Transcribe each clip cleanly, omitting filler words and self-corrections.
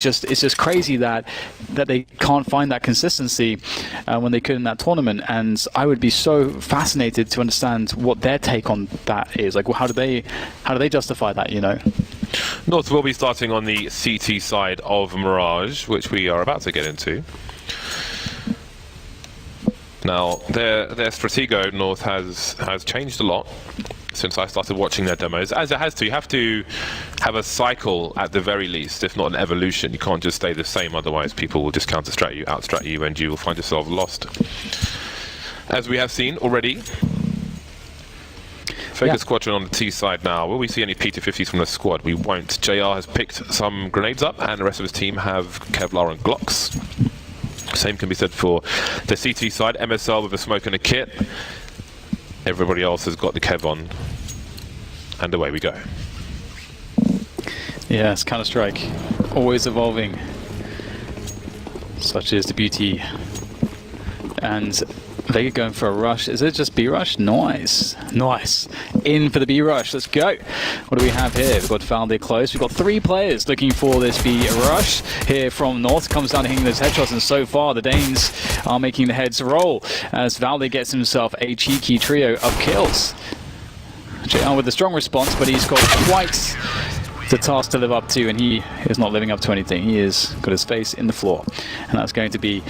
it's just crazy that they can't find that consistency when they could in that tournament. And I would be so fascinated to understand what their take on that is. Like, how do they justify that? You know. North will be starting on the CT side of Mirage, which we are about to get into. Now, their Stratego, North, has changed a lot since I started watching their demos, as it has to. You have to have a cycle at the very least, if not an evolution. You can't just stay the same, otherwise people will just counter-strat you, out-strat you, and you will find yourself lost. As we have seen already, Vega Squadron on the T side now. Will we see any P250s from the squad? We won't. JR has picked some grenades up, and the rest of his team have Kevlar and Glocks. Same can be said for the CT side. MSL with a smoke and a kit. Everybody else has got the Kev on. And away we go. Yes, Counter-Strike. Always evolving. Such is the beauty. And Vega going for a rush. Is it just B-Rush? Nice. Nice. In for the B-Rush. Let's go. What do we have here? We've got Valde close. We've got 3 players looking for this B-Rush here from North. Comes down to hitting those headshots, and so far the Danes are making the heads roll as Valde gets himself a cheeky trio of kills. JR with a strong response, but he's got quite the task to live up to, and he is not living up to anything. He has got his face in the floor, and that's going to be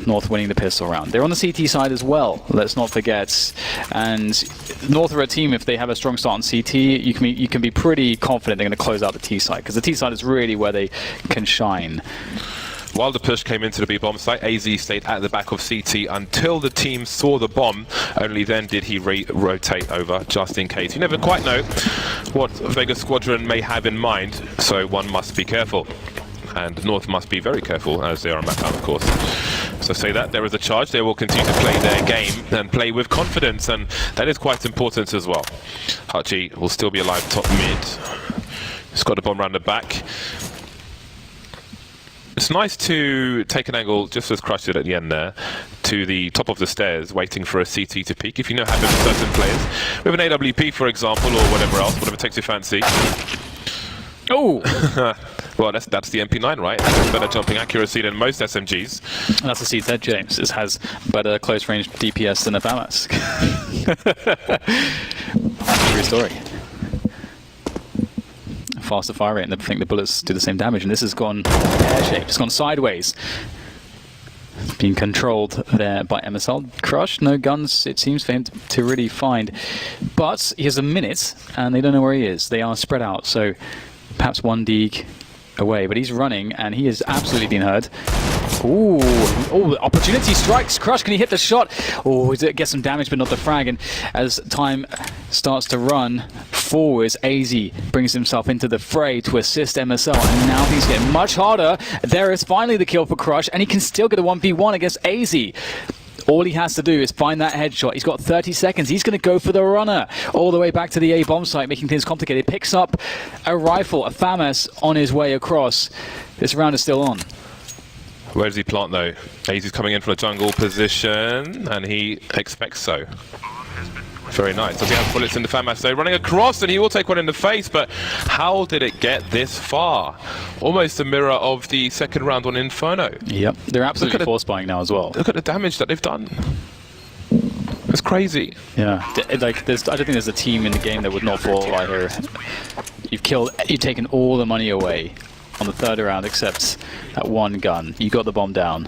North winning the pistol round. They're on the CT side as well, let's not forget. And North are a team, if they have a strong start on CT, you can be pretty confident they're going to close out the T side, because the T side is really where they can shine. While the push came into the B-bomb site, AZ stayed at the back of CT until the team saw the bomb. Only then did he rotate over, just in case. You never quite know what Vega Squadron may have in mind, so one must be careful. And North must be very careful, as they are on map out, of course. So say that, there is a charge. They will continue to play their game and play with confidence, and that is quite important as well. Hachi will still be alive top mid. He's got the bomb round the back. It's nice to take an angle, just as Crush did at the end there, to the top of the stairs, waiting for a CT to peek. If you know how to do certain players, with an AWP, for example, or whatever else, whatever takes your fancy. Oh! Well, that's the MP9, right? It has better jumping accuracy than most SMGs. And that's the CZ, James. It has better close-range DPS than a FAMAS. True story. Faster fire rate, and I think the bullets do the same damage, and this has gone pear-shaped. It's gone sideways. It's being controlled there by MSL. Crush, no guns, it seems, for him to really find. But he has a minute, and they don't know where he is. They are spread out, so perhaps one Deeg away, but he's running, and he has absolutely been hurt. Ooh, oh, opportunity strikes. Crush, can he hit the shot? Oh, he gets some damage, but not the frag. And as time starts to run forwards, AZ brings himself into the fray to assist MSL, and now things get much harder. There is finally the kill for Crush, and he can still get a 1v1 against AZ. All he has to do is find that headshot. He's got 30 seconds. He's going to go for the runner all the way back to the A bomb site, making things complicated. He picks up a rifle, a FAMAS, on his way across. This round is still on. Where does he plant, though? AZ's coming in from a jungle position, and he expects so. Very nice. Does he have bullets in the FAMAS, though? Running across, and he will take one in the face, but how did it get this far? Almost a mirror of the second round on Inferno. Yep, they're absolutely force-buying now as well. Look at the damage that they've done. It's crazy. Yeah, like I don't think there's a team in the game that would not fall right here. You've taken all the money away on the third round, except that one gun. You got the bomb down.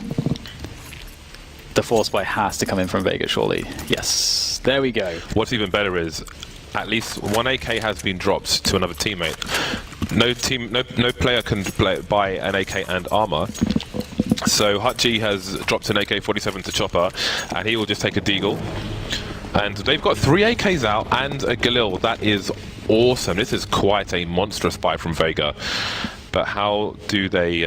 The force buy has to come in from Vega, surely. Yes, there we go. What's even better is at least one AK has been dropped to another teammate. No player can buy an AK and armor. So Hachi has dropped an AK-47 to Chopper, and he will just take a deagle. And they've got 3 AKs out and a Galil. That is awesome. This is quite a monstrous buy from Vega. But how do they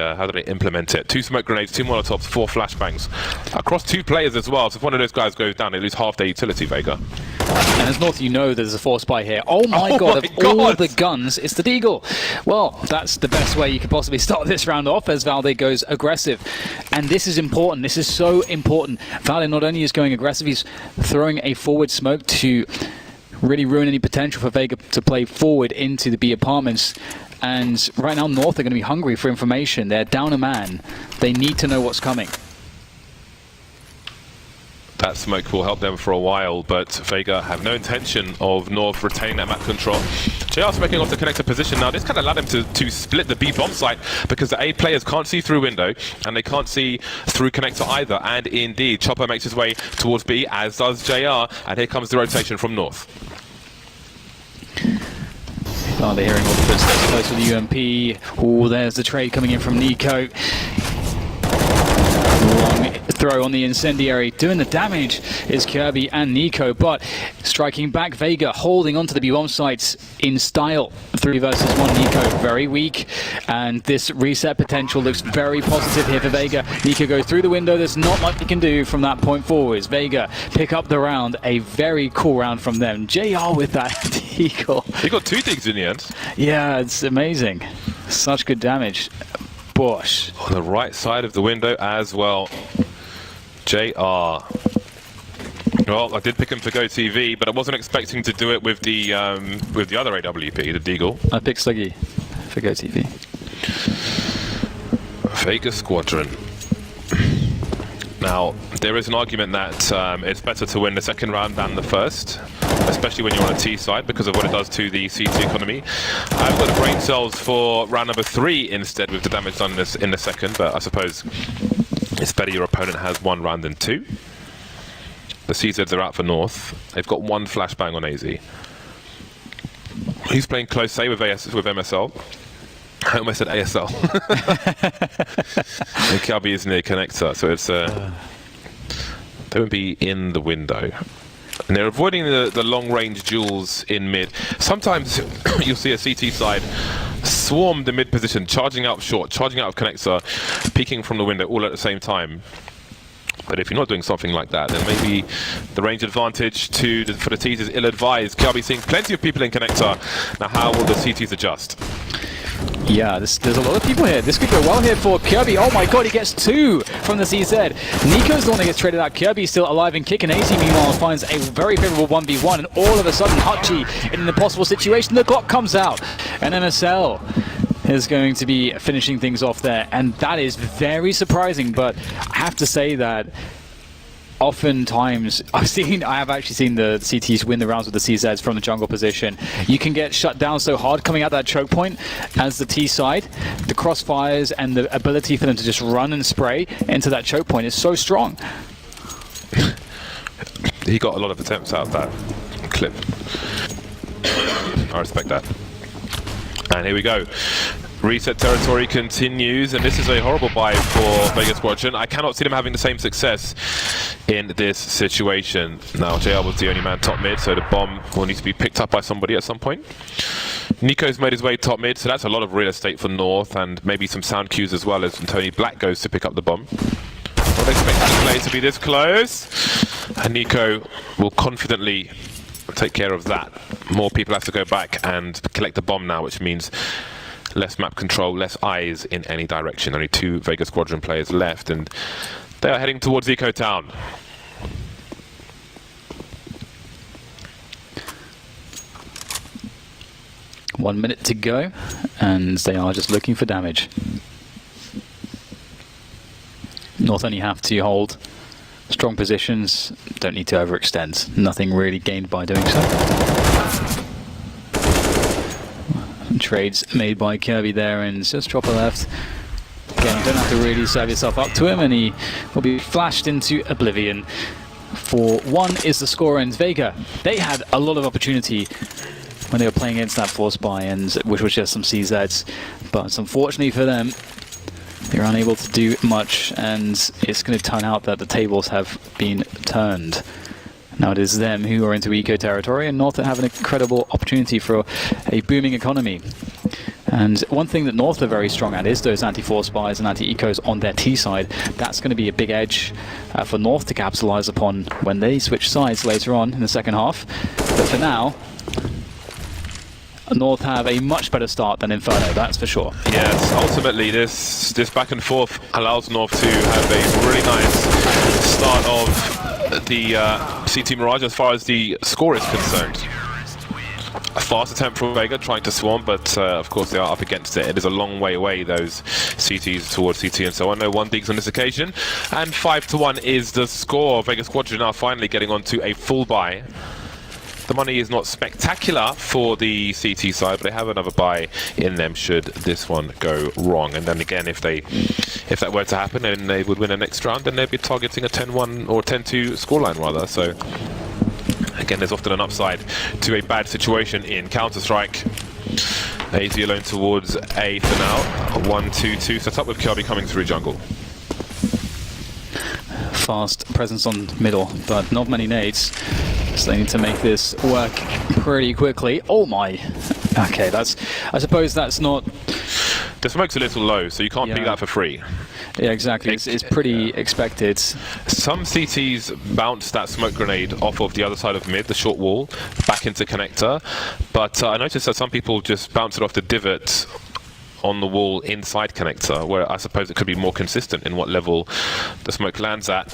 implement it? 2 smoke grenades, 2 molotovs, 4 flashbangs across 2 players as well. So if one of those guys goes down, they lose half their utility, Vega. And as North, you know there's a force buy here. Oh my god, of all the guns, it's the Deagle. Well, that's the best way you could possibly start this round off, as Valde goes aggressive. And this is important. This is so important. Valde not only is going aggressive, he's throwing a forward smoke to really ruin any potential for Vega to play forward into the B apartments. And right now, North are going to be hungry for information. They're down a man. They need to know what's coming. That smoke will help them for a while, but Vega have no intention of North retaining that map control. JR smoking off the connector position now. This kind of allowed them to split the B bomb site because the A players can't see through window and they can't see through connector either. And indeed, Chopper makes his way towards B, as does JR, and here comes the rotation from North. Oh, they're hearing all the footsteps close with the UMP. Oh, there's the trade coming in from Nico. Long throw on the incendiary. Doing the damage is Kirby and Nico, but striking back Vega, holding onto the B-bomb sites in style. 3 versus 1, Nico very weak, and this reset potential looks very positive here for Vega. Nico goes through the window. There's not much he can do from that point forwards. Vega pick up the round. A very cool round from them. JR with that eagle. He got 2 digs in the end. Yeah, it's amazing. Such good damage. Bush. On the right side of the window as well. JR. Well, I did pick him for Go TV, but I wasn't expecting to do it with the other AWP, the Deagle. I picked Sluggy for Go TV. Vega Squadron. Now, there is an argument that it's better to win the second round than the first, especially when you're on a T side because of what it does to the CT economy. I've got the brain cells for round number 3 instead with the damage done in the second, but I suppose it's better your opponent has 1 round than 2. The CZs are out for North. They've got 1 flashbang on AZ. He's playing close save with MSL. I almost said ASL. And Kelby is near connector, so it's they won't be in the window. And they're avoiding the long-range duels in mid. Sometimes you'll see a CT side swarm the mid position, charging out short, charging out of connector, peeking from the window all at the same time. But if you're not doing something like that, then maybe the range advantage for the T's is ill-advised. Kelby seeing plenty of people in connector. Now, how will the CTs adjust? Yeah, there's a lot of people here. This could go well here for Kirby. Oh my god, he gets 2 from the CZ. Nico's the one that gets traded out. Kirby's still alive and kicking. AZ, meanwhile, finds a very favorable 1v1. And all of a sudden, Hutchie in an impossible situation. The clock comes out. And MSL is going to be finishing things off there. And that is very surprising. But I have to say that oftentimes, I have actually seen the CTs win the rounds with the CZs from the jungle position. You can get shut down so hard coming out that choke point as the T side. The crossfires and the ability for them to just run and spray into that choke point is so strong. He got a lot of attempts out of that clip. I respect that. And here we go. Reset territory continues, and this is a horrible buy for Vega Squadron. I cannot see them having the same success in this situation. Now, JR was the only man top mid, so the bomb will need to be picked up by somebody at some point. Nico's made his way top mid, so that's a lot of real estate for North, and maybe some sound cues as well as Tony Black goes to pick up the bomb. Not expecting the play to be this close, and Nico will confidently take care of that. More people have to go back and collect the bomb now, which means less map control, less eyes in any direction. Only 2 Vega Squadron players left, and they are heading towards Eco Town. One minute to go, and they are just looking for damage. North only have to hold strong positions, don't need to overextend. Nothing really gained by doing so. Trades made by Kirby there, and just Chopper left. Again, you don't have to really serve yourself up to him, and he will be flashed into oblivion. 4-1 is the score, and Vega, they had a lot of opportunity when they were playing against that force buy, and which was just some CZs. But unfortunately for them, they're unable to do much, and it's going to turn out that the tables have been turned. Now it is them who are into eco territory, and North have an incredible opportunity for a booming economy. And one thing that North are very strong at is those anti-force buys and anti-ecos on their T side. That's going to be a big edge for North to capitalize upon when they switch sides later on in the second half. But for now, North have a much better start than Inferno, that's for sure. Yes, ultimately this back and forth allows North to have a really nice start of the CT Mirage as far as the score is concerned. A fast attempt from Vega trying to swarm, but of course they are up against it. It is a long way away, those CTs towards CT and so on. No one digs on this occasion. And 5-1 is the score. Vega Squadron now finally getting onto a full buy. The money is not spectacular for the CT side, but they have another buy in them should this one go wrong. And then again, if that were to happen and they would win the next round, then they'd be targeting a 10-1 or 10-2 scoreline rather. So again, there's often an upside to a bad situation in Counter-Strike. AZ alone towards A for now. 1-2-2 set up with Kirby coming through jungle. Fast presence on middle, but not many nades. So they need to make this work pretty quickly. Oh my! Okay, I suppose that's not... The smoke's a little low, so you can't pick that for free. Yeah, exactly. It's pretty expected. Some CTs bounce that smoke grenade off of the other side of mid, the short wall, back into connector. But I noticed that some people just bounce it off the divot on the wall inside connector, where I suppose it could be more consistent in what level the smoke lands at.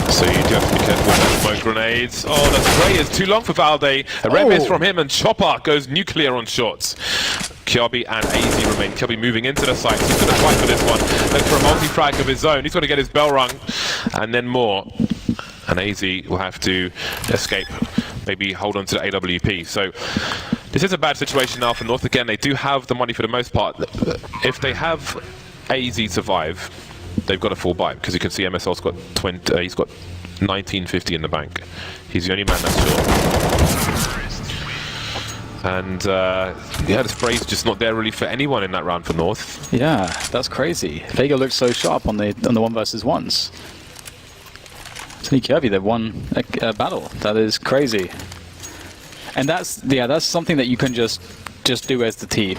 So you do have to be careful with that smoke grenades. Oh, the spray is too long for Valde. A red miss from him, and Chopper goes nuclear on shots. Kirby and AZ remain. Kirby moving into the site. He's going to fight for this one. Look for a multi-frag of his own. He's going to get his bell rung, and then more. And AZ will have to escape, maybe hold on to the AWP. So this is a bad situation now for North. Again, they do have the money for the most part. If they have AZ survive, they've got a full buy, because you can see MSL's got 20. He's got 1950 in the bank. He's the only man that's short. And yeah, the spray's just not there really for anyone in that round for North. Yeah, that's crazy. Vega looks so sharp on the 1v1s. It's only Kirby that won a battle. That is crazy. And that's something that you can just do as the T.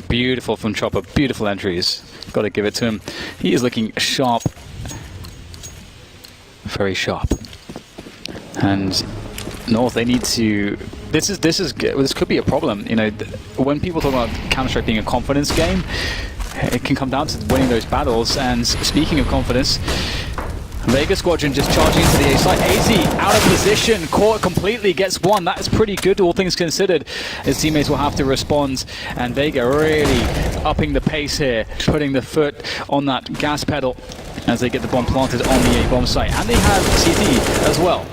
Beautiful from Chopper, beautiful entries. Got to give it to him. He is looking sharp, very sharp. And North, they need to. This could be a problem. You know, when people talk about Counter-Strike being a confidence game, it can come down to winning those battles. And speaking of confidence, Vega Squadron just charging into the A side. AZ out of position, caught completely, gets one. That is pretty good, all things considered. His teammates will have to respond, and Vega really upping the pace here, putting the foot on that gas pedal as they get the bomb planted on the A bomb site. And they have CT as well.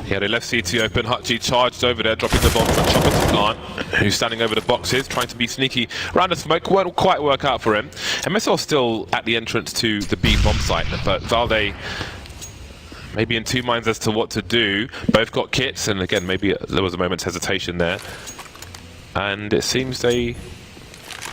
Yeah, they left CT open. Hutchie charged over there, dropping the bomb for Chopper to plant, who's standing over the boxes, trying to be sneaky around the smoke. Won't quite work out for him. MSL still at the entrance to the B bomb site, but Valde maybe in two minds as to what to do. Both got kits, and again, maybe there was a moment's hesitation there. And it seems they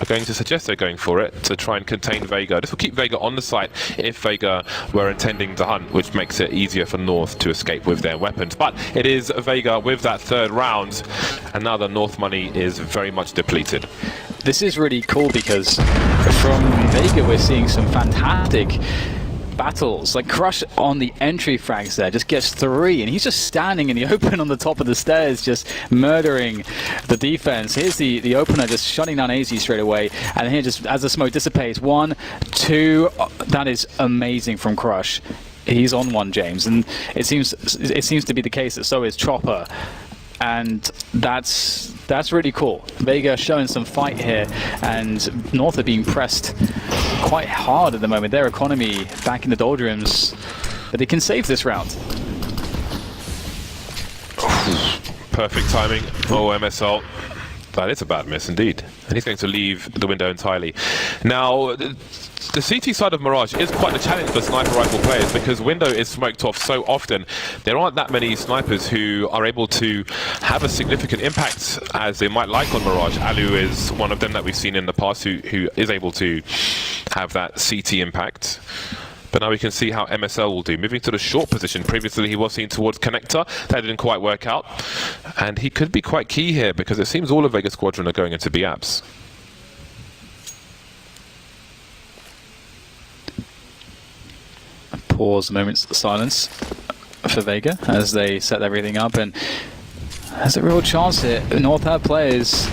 are going to suggest they're going for it to try and contain Vega. This will keep Vega on the site if Vega were intending to hunt, which makes it easier for North to escape with their weapons. But it is Vega with that third round, and now the North money is very much depleted. This is really cool because from Vega we're seeing some fantastic battles. Like Crush on the entry frags there just gets 3, and he's just standing in the open on the top of the stairs, just murdering the defense. Here's the opener just shutting down AZ straight away, and here just as the smoke dissipates, 1, 2, that is amazing from Crush. He's on one, James, and it seems to be the case that so is Chopper, and that's really cool. Vega showing some fight here, and North are being pressed quite hard at the moment. Their economy back in the doldrums, but they can save this round. Perfect timing. Oh, MSL. That is a bad miss indeed. And he's going to leave the window entirely. Now, the CT side of Mirage is quite a challenge for sniper rifle players, because window is smoked off so often. There aren't that many snipers who are able to have a significant impact as they might like on Mirage. Alu is one of them that we've seen in the past who is able to have that CT impact. But now we can see how MSL will do. Moving to the short position. Previously he was seen towards connector. That didn't quite work out. And he could be quite key here, because it seems all of Vega Squadron are going into B apps. Pause, moments of silence for Vega as they set everything up, and there's a real chance here. North have players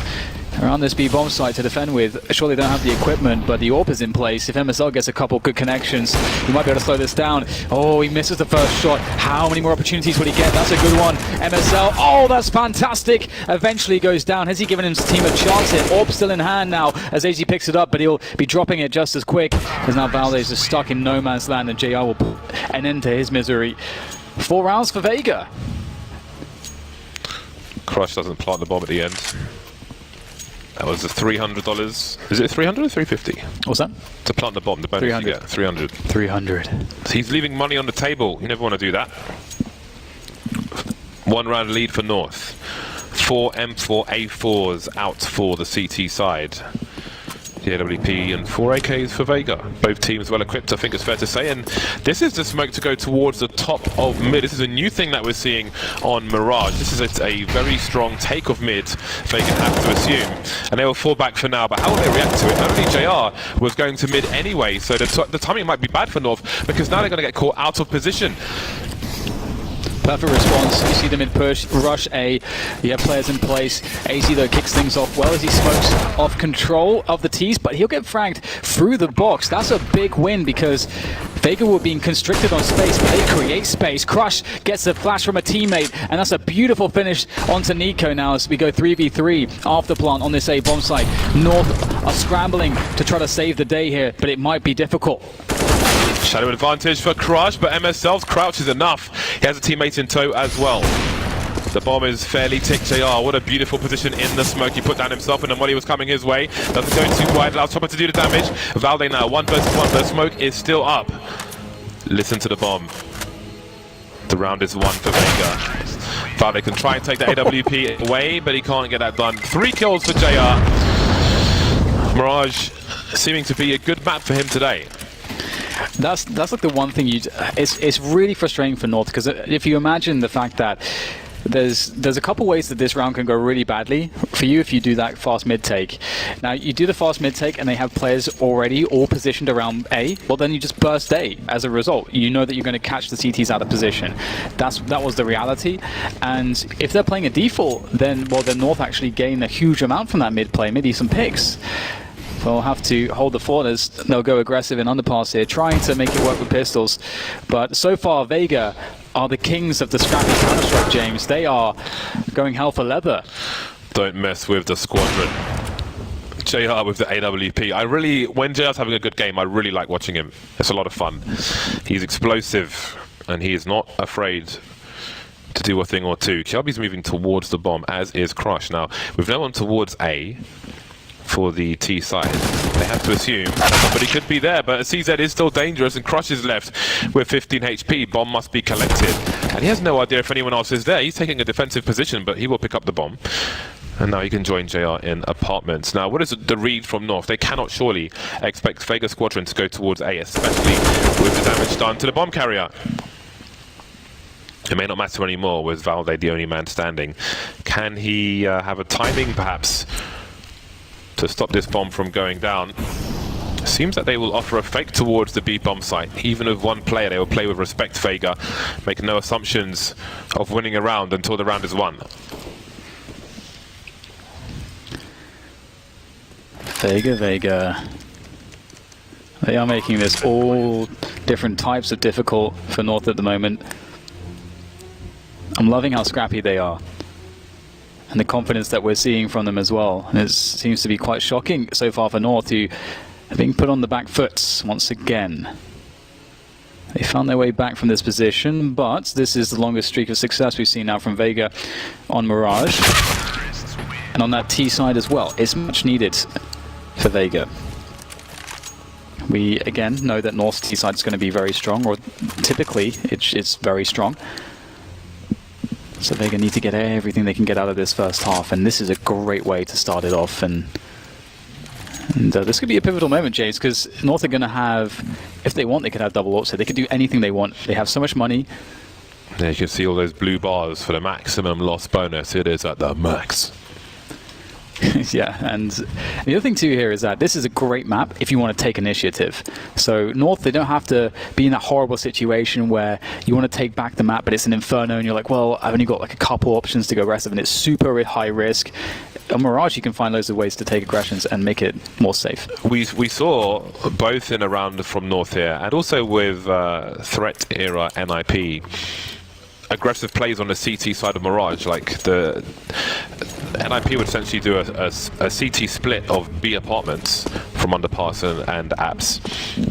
around this B bomb site to defend with. Sure, they don't have the equipment, but the AWP is in place. If MSL gets a couple good connections, he might be able to slow this down. Oh, he misses the first shot. How many more opportunities will he get? That's a good one. MSL, oh, that's fantastic. Eventually goes down. Has he given his team a chance here? AWP still in hand now as AZ picks it up, but he'll be dropping it just as quick, as now Valdez is stuck in no man's land, and JR will put an end to his misery. 4 rounds for Vega. Crush doesn't plant the bomb at the end. That was the $300. Is it 300 or 350? What's that? To plant the bomb, the bonus 300. you get. 300. 300. He's leaving money on the table. You never want to do that. 1 round lead for North. 4 M4 A4s out for the CT side. The AWP and 4 AKs for Vega. Both teams well equipped, I think it's fair to say. And this is the smoke to go towards the top of mid. This is a new thing that we're seeing on Mirage. This is a very strong take of mid, Vega have to assume. And they will fall back for now, but how will they react to it? Only JR was going to mid anyway, so the timing might be bad for North, because now they're going to get caught out of position. Perfect response. You see the mid push, rush A. You have players in place. AZ though kicks things off well as he smokes off control of the T's, but he'll get fragged through the box. That's a big win because Vega were being constricted on space, but they create space. Crush gets a flash from a teammate, and that's a beautiful finish onto Nico now as we go 3v3 after plant on this A bomb site. North are scrambling to try to save the day here, but it might be difficult. Shadow advantage for Crush, but MSL's crouch is enough. He has a teammate in tow as well. The bomb is fairly ticked. JR, what a beautiful position in the smoke. He put down himself and the molly was coming his way. Doesn't go too wide, allows Topper to do the damage. Valde now, 1 versus 1. The smoke is still up. Listen to the bomb. The round is 1 for Vega. Valde can try and take the AWP away, but he can't get that done. 3 kills for JR. Mirage seeming to be a good map for him today. That's like the one thing it's really frustrating for North, because if you imagine the fact that there's a couple ways that this round can go really badly for you if you do that fast mid take. Now you do the fast mid take and they have players already all positioned around A, well then you just burst A as a result. You know that you're going to catch the CTs out of position. That was the reality, and if they're playing a default, then North actually gain a huge amount from that mid play, maybe some picks. They'll have to hold the fort as they'll go aggressive in underpass here, trying to make it work with pistols. But so far, Vega are the kings of the scrappy Counter-Strike, James. They are going hell for leather. Don't mess with the squadron. JR with the AWP. When JR's having a good game, I really like watching him. It's a lot of fun. He's explosive, and he is not afraid to do a thing or two. Shelby's moving towards the bomb, as is Crush. Now, we've now gone towards A. For the T side. They have to assume somebody could be there, but CZ is still dangerous and Crush is left with 15 HP. Bomb must be collected. And he has no idea if anyone else is there. He's taking a defensive position, but he will pick up the bomb. And now he can join JR in apartments. Now, what is the read from North? They cannot surely expect Vega Squadron to go towards A, especially with the damage done to the bomb carrier. It may not matter anymore with Valde the only man standing. Can he have a timing, perhaps, to stop this bomb from going down? Seems that they will offer a fake towards the B bomb site. Even with 1 player, they will play with respect Vega. Make no assumptions of winning a round until the round is won. Vega. They are making this all different types of difficult for North at the moment. I'm loving how scrappy they are. And the confidence that we're seeing from them as well. And it seems to be quite shocking so far for North, who are being put on the back foot once again. They found their way back from this position, but this is the longest streak of success we've seen now from Vega on Mirage. And on that T side as well. It's much needed for Vega. We again know that North's T side is going to be very strong, or typically it's very strong. So Vega need to get everything they can get out of this first half, and this is a great way to start it off. And this could be a pivotal moment, James, because North are going to have, if they want, they could have double AWP, so they could do anything they want. They have so much money. There you can see all those blue bars for the maximum loss bonus. It is at the max. Yeah, and the other thing too here is that this is a great map if you want to take initiative. So North, they don't have to be in that horrible situation where you want to take back the map, but it's an inferno and you're like, well, I've only got like a couple options to go aggressive, and it's super high risk. on Mirage, you can find loads of ways to take aggressions and make it more safe. We saw both in a round from North here, and also with Threat Era NIP, aggressive plays on the CT side of Mirage. Like the NIP would essentially do a CT split of B apartments from underpass and apps.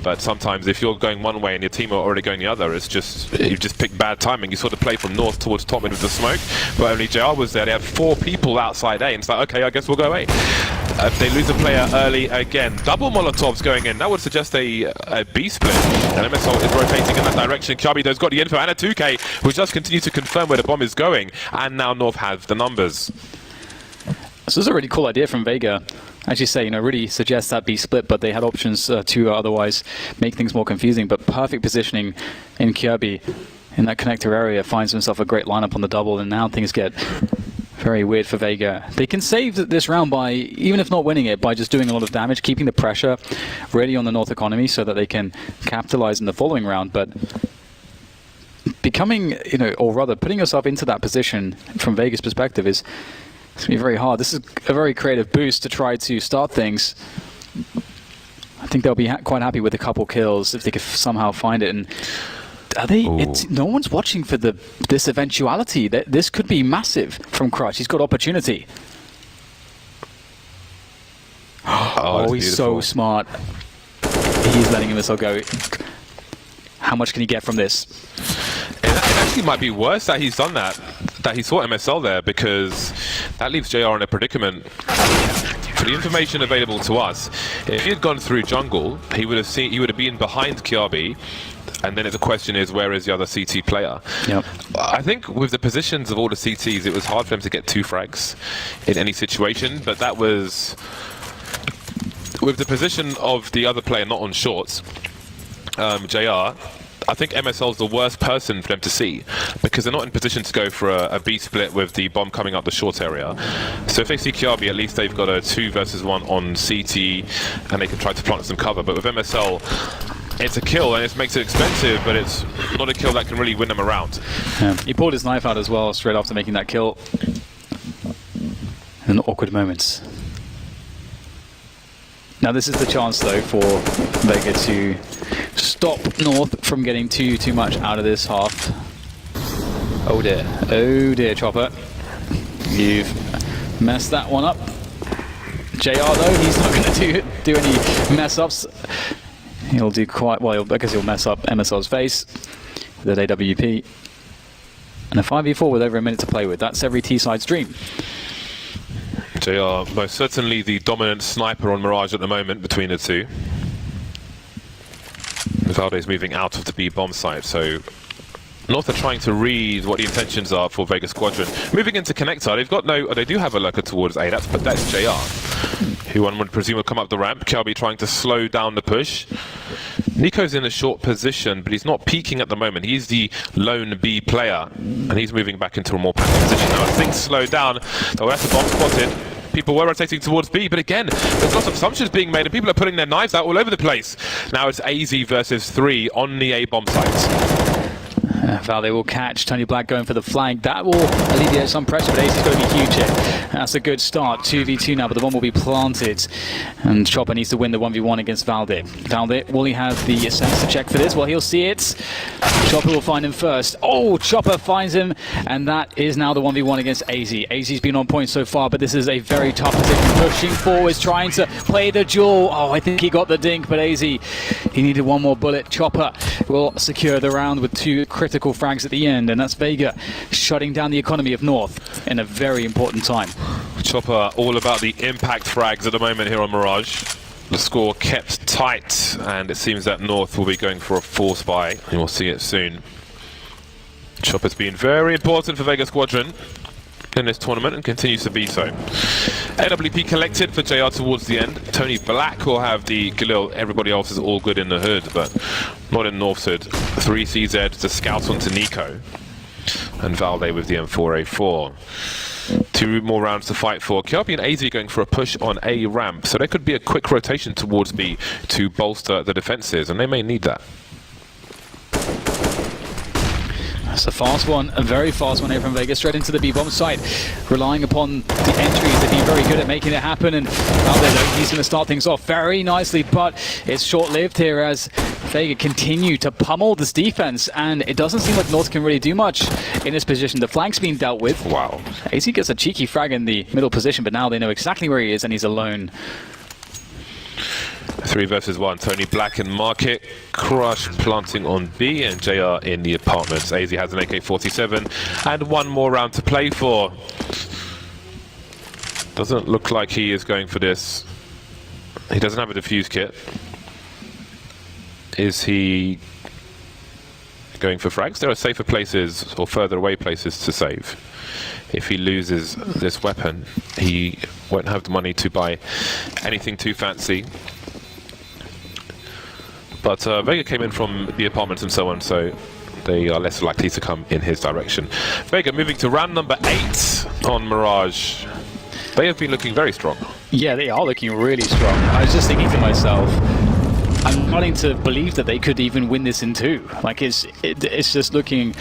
But sometimes if you're going one way and your team are already going the other, it's just you just pick bad timing. You saw the play from North towards top mid with the smoke, but only JR was there. They had 4 people outside A, and it's like, okay, I guess we'll go A. They lose a player early again. Double Molotovs going in. That would suggest a B split. And MSL is rotating in that direction. Kyabi, got the info, and a 2K, which just continues to confirm where the bomb is going. And now North has the numbers. This is a really cool idea from Vega. As you say, really suggests that B split, but they had options to otherwise make things more confusing. But perfect positioning in Kyabi in that connector area, finds himself a great lineup on the double, and now things get very weird for Vega. They can save this round by, even if not winning it, by just doing a lot of damage, keeping the pressure really on the North economy so that they can capitalize in the following round. But becoming, or rather putting yourself into that position from Vega's perspective is it's going to be very hard. This is a very creative boost to try to start things. I think they'll be quite happy with a couple kills if they could somehow find it. And are they? No one's watching for this eventuality. This could be massive from Crush. He's got opportunity. Oh, he's so smart. He's letting a missile go. How much can he get from this? It actually might be worse that he's done that he saw MSL there, because that leaves JR in a predicament. For the information available to us, if he had gone through jungle, he would have been behind Kyabi, and then the question is, where is the other CT player? Yep. I think with the positions of all the CTs, it was hard for them to get 2 frags in any situation, but that was with the position of the other player not on shorts, JR. I think MSL's the worst person for them to see, because they're not in position to go for a B split with the bomb coming up the short area. So if they see Kyabi, at least they've got a 2 versus 1 on CT, and they can try to plant some cover. But with MSL, it's a kill, and it makes it expensive, but it's not a kill that can really win them around. Yeah. He pulled his knife out as well straight after making that kill. In awkward moments. Now this is the chance though for Vega to stop North from getting too much out of this half. Oh dear, Chopper. You've messed that one up. JR though, he's not going to do any mess ups. He'll do quite well. I guess he'll mess up MSL's face with that AWP. And a 5v4 with over a minute to play with. That's every T-side's dream. JR, most certainly the dominant sniper on Mirage at the moment between the two. Valde's moving out of the B bomb site, so North are trying to read what the intentions are for Vega Squadron. Moving into connector, they've got they do have a lurker towards A, that's JR, who one would presume would come up the ramp. Kyabi trying to slow down the push. Nico's in a short position, but he's not peeking at the moment. He's the lone B player, and he's moving back into a more passive position now. As things slow down, oh, that's a bomb spotted. People were rotating towards B, but again, there's lots of assumptions being made, and people are putting their knives out all over the place. Now it's AZ versus 3 on the A bomb site. Valde will catch Tony Black going for the flank. That will alleviate some pressure, but AZ's going to be huge here. That's a good start. 2v2 now, but the bomb will be planted. And Chopper needs to win the 1v1 against Valde. Valde, will he have the sense to check for this? Well, he'll see it. Chopper will find him first. Oh, Chopper finds him, and that is now the 1v1 against AZ. AZ's been on point so far, but this is a very tough position. Pushing forwards, trying to play the duel. Oh, I think he got the dink, but AZ, he needed one more bullet. Chopper will secure the round with 2 critical frags at the end, and that's Vega shutting down the economy of North in a very important time. Chopper all about the impact frags at the moment here on Mirage. The score kept tight, and it seems that North will be going for a force buy, and we'll see it soon. Chopper's been very important for Vega Squadron in this tournament and continues to be so. AWP collected for JR towards the end. Tony Black will have the Galil. Everybody else is all good in the hood, but not in North's hood. 3 CZ to scout onto Nico. And Valde with the M4A4. 2 more rounds to fight for. Kyabi and AZ going for a push on A ramp, so there could be a quick rotation towards B to bolster the defenses, and they may need that. It's a fast one, a very fast one here from Vega, straight into the B-bomb site, relying upon the entries. They've been very good at making it happen, and now he's going to start things off very nicely, but it's short-lived here as Vega continue to pummel this defense, and it doesn't seem like North can really do much in this position. The flank's been dealt with. Wow. AZ gets a cheeky frag in the middle position, but now they know exactly where he is, and he's alone. 3 versus 1. Tony Black in market, Crush planting on B, and JR in the apartments. AZ has an AK-47 and one more round to play for. Doesn't look like he is going for this. He doesn't have a defuse kit. Is he going for frags? There are safer places or further away places to save. If he loses this weapon, he won't have the money to buy anything too fancy. But Vega came in from the apartments and so on, so they are less likely to come in his direction. Vega moving to round number 8 on Mirage. They have been looking very strong. Yeah, they are looking really strong. I was just thinking to myself, I'm starting to believe that they could even win this in 2. Like, it's just looking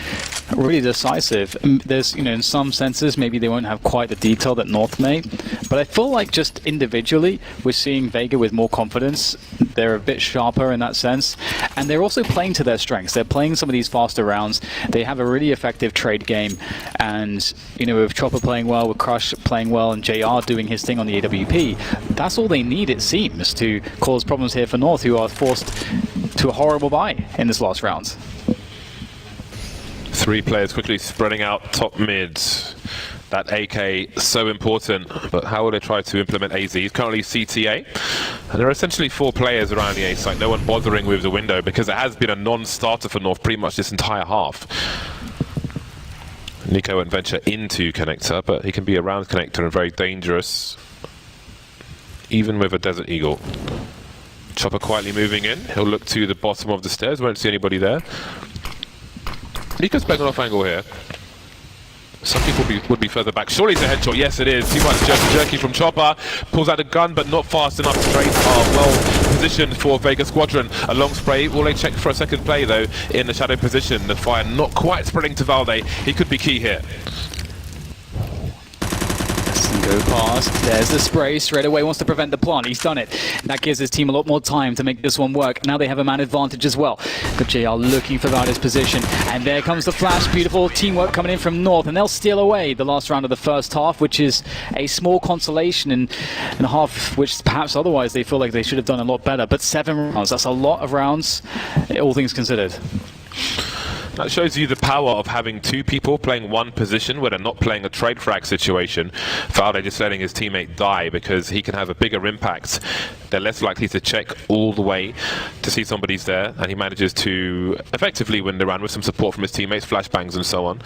really decisive. There's, in some senses, maybe they won't have quite the detail that North may, but I feel like just individually, we're seeing Vega with more confidence. They're a bit sharper in that sense, and they're also playing to their strengths. They're playing some of these faster rounds. They have a really effective trade game, and with Chopper playing well, with Crush playing well, and JR doing his thing on the AWP, that's all they need, it seems, to cause problems here for North, who are forced to a horrible bye in this last round. 3 players quickly spreading out top mid. That AK so important, but how will they try to implement AZ? He's currently CTA, and there are essentially 4 players around the A site. No one bothering with the window because it has been a non-starter for North pretty much this entire half. Nico won't venture into connector, but he can be around connector and very dangerous, even with a Desert Eagle. Chopper quietly moving in. He'll look to the bottom of the stairs. Won't see anybody there. Nico's playing an off angle here. Some people would be further back. Surely it's a headshot. Yes, it is. Too much jerky from Chopper. Pulls out a gun, but not fast enough. Sprays are well positioned for Vega Squadron. A long spray. Will they check for a second play, though, in the shadow position? The fire not quite spreading to Valde. He could be key here. Go past. There's the spray. Straight away wants to prevent the plant. He's done it. That gives his team a lot more time to make this one work. Now they have a man advantage as well. But JR looking for Valde's position. And there comes the flash. Beautiful teamwork coming in from North. And they'll steal away the last round of the first half, which is a small consolation in a half which perhaps otherwise they feel like they should have done a lot better. But 7 rounds. That's a lot of rounds, all things considered. That shows you the power of having 2 people playing one position where they're not playing a trade frag situation. Valde just letting his teammate die because he can have a bigger impact. They're less likely to check all the way to see somebody's there, and he manages to effectively win the round with some support from his teammates, flashbangs and so on.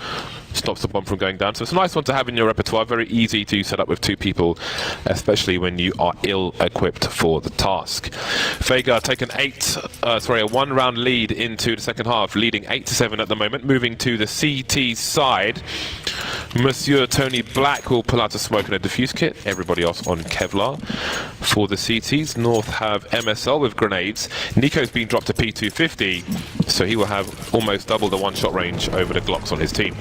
Stops the bomb from going down. So it's a nice one to have in your repertoire. Very easy to set up with 2 people, especially when you are ill-equipped for the task. Vega taken a 1-round lead into the second half, leading 8-7 at the moment. Moving to the CT side, Monsieur Tony Black will pull out a smoke and a defuse kit. Everybody else on Kevlar. For the CTs, North have MSL with grenades. Nico's been dropped to P250, so he will have almost double the one-shot range over the Glocks on his team.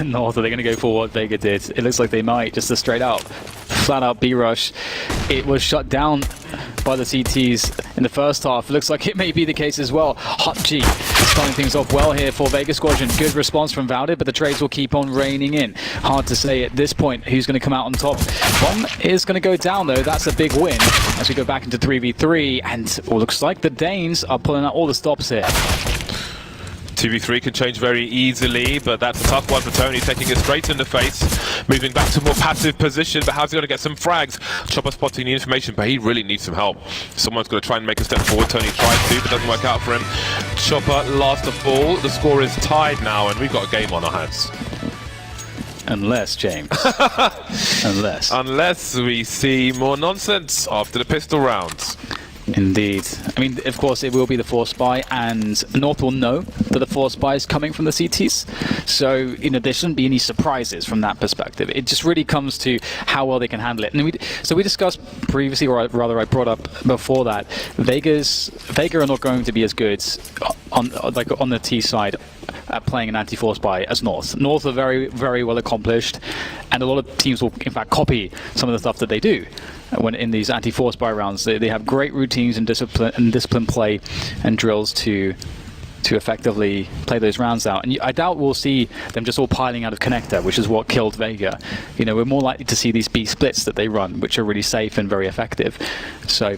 North, are they going to go for what Vega did? It looks like they might, just a straight out, flat out B rush. It was shut down by the CTs in the first half. Looks like it may be the case as well. Hot G starting things off well here for Vega Squadron. Good response from Valde, but the trades will keep on raining in. Hard to say at this point who's going to come out on top. Bomb is going to go down though. That's a big win as we go back into 3v3, and it looks like the Danes are pulling out all the stops here. 2v3 can change very easily, but that's a tough one for Tony, taking it straight in the face. Moving back to a more passive position, but how's he going to get some frags? Chopper spotting the information, but he really needs some help. Someone's going to try and make a step forward. Tony tries to, but doesn't work out for him. Chopper last of all. The score is tied now, and we've got a game on our hands. Unless, James. Unless we see more nonsense after the pistol rounds. Indeed. I mean, of course, it will be the force buy, and North will know that the force buy is coming from the CTs. So, you know, there shouldn't be any surprises from that perspective. It just really comes to how well they can handle it. And we discussed previously, or rather, I brought up before that, Vega are not going to be as good on the T side at playing an anti-force buy as North. North are very, very well accomplished, and a lot of teams will, in fact, copy some of the stuff that they do. When in these anti-force buy rounds, they have great routines and discipline play and drills to effectively play those rounds out. And I doubt we'll see them just all piling out of connector, which is what killed Vega. You know, we're more likely to see these B splits that they run, which are really safe and very effective. So,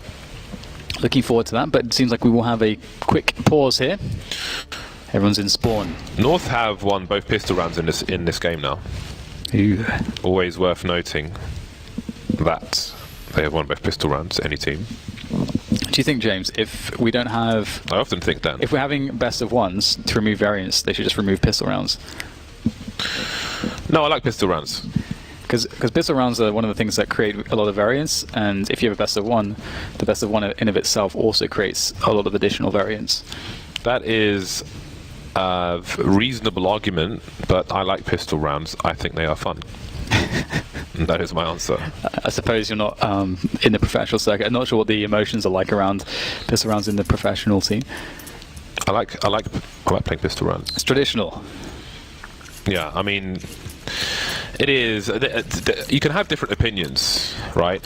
looking forward to that. But it seems like we will have a quick pause here. Everyone's in spawn. North have won both pistol rounds in this game now. Ooh. Always worth noting that they have won both pistol rounds, any team. Do you think, James, if we don't have... I often think that. If we're having best of ones to remove variants, they should just remove pistol rounds? No, I like pistol rounds. Because pistol rounds are one of the things that create a lot of variance, and if you have a best of one, the best of one in of itself also creates a lot of additional variance. That is a reasonable argument, but I like pistol rounds. I think they are fun. That is my answer. I suppose you're not in the professional circuit. I'm not sure what the emotions are like around pistol rounds in the professional scene. I like playing pistol rounds. It's traditional. Yeah, I mean, it is. You can have different opinions, right?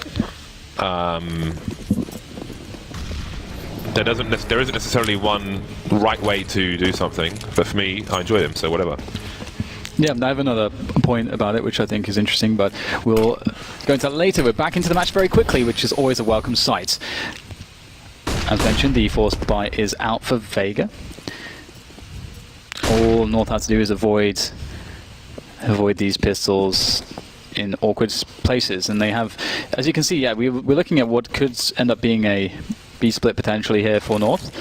There isn't necessarily one right way to do something, but for me, I enjoy them, so whatever. Yeah, I have another point about it, which I think is interesting, but we'll go into that later. We're back into the match very quickly, which is always a welcome sight. As mentioned, the force buy is out for Vega. All North has to do is avoid these pistols in awkward places, and they have, as you can see, yeah, we're looking at what could end up being a B split potentially here for North.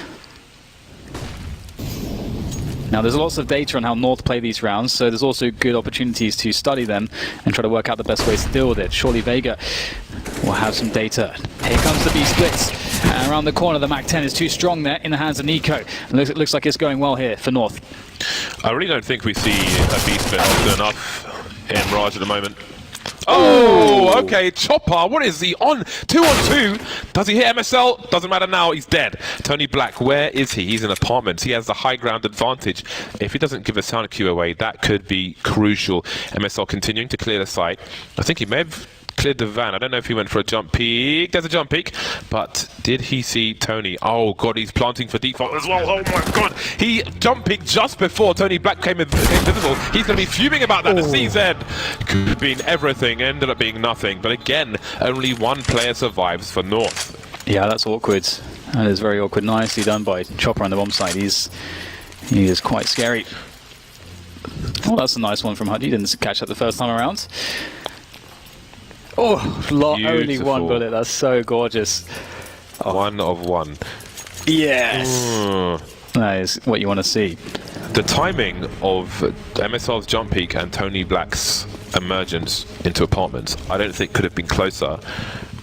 Now, there's lots of data on how North play these rounds, so there's also good opportunities to study them and try to work out the best ways to deal with it. Surely Vega will have some data. Here comes the B splits. And around the corner, the MAC-10 is too strong there in the hands of Nico. It looks like it's going well here for North. I really don't think we see a B split often enough in Raj at the moment. Oh, okay, Chopper, what is he on? 2-on-2. Does he hit MSL? Doesn't matter now, he's dead. Tony Black, where is he? He's in apartments. He has the high ground advantage. If he doesn't give a sound cue away, that could be crucial. MSL continuing to clear the site. I think he may have cleared the van. I don't know if he went for a jump peek. There's a jump peek. But did he see Tony? Oh, God, he's planting for default as well. Oh, my God. He jump peeked just before Tony Black became visible. He's going to be fuming about that. The CZ could have been everything. Ended up being nothing. But again, only one player survives for North. Yeah, that's awkward. That is very awkward. Nicely done by Chopper on the bomb side. He is quite scary. Oh, that's a nice one from Huddy. Didn't catch that the first time around. Oh, only one bullet. That's so gorgeous. Oh. 1 of 1. Yes. That is what you want to see. The timing of MSL's jump peak and Tony Black's emergence into apartments, I don't think could have been closer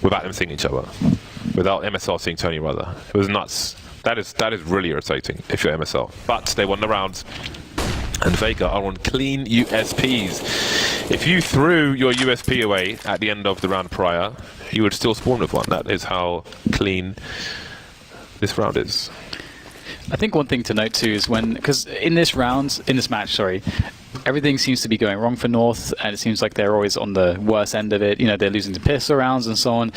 without them seeing each other. Without MSL seeing Tony, rather. It was nuts. That is really irritating if you're MSL. But they won the round. And Vega are on clean USPs. If you threw your USP away at the end of the round prior, you would still spawn with one. That is how clean this round is. I think one thing to note too is because in this match, everything seems to be going wrong for North, and it seems like they're always on the worst end of it. You know, they're losing to pistol rounds and so on.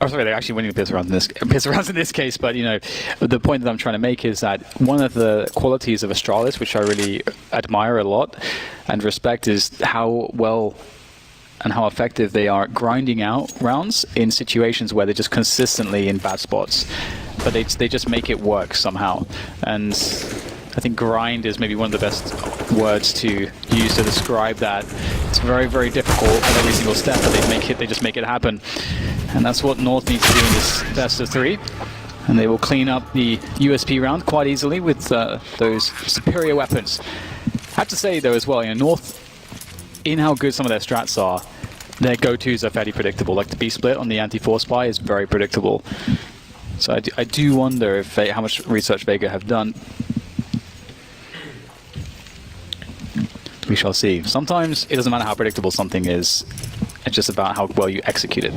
Oh, sorry, they're actually winning the pistol rounds in this case. But you know, the point that I'm trying to make is that one of the qualities of Astralis, which I really admire a lot and respect, is how well and how effective they are grinding out rounds in situations where they're just consistently in bad spots. But they just make it work somehow. And I think grind is maybe one of the best words to use to describe that. It's very, very difficult at every single step, but they just make it happen. And that's what North needs to do in this best of 3. And they will clean up the USP round quite easily with those superior weapons. I have to say though as well, you know, North, in how good some of their strats are, their go-tos are fairly predictable. Like the B split on the anti-force buy is very predictable. So I do wonder if how much research Vega have done. We shall see. Sometimes it doesn't matter how predictable something is. It's just about how well you execute it.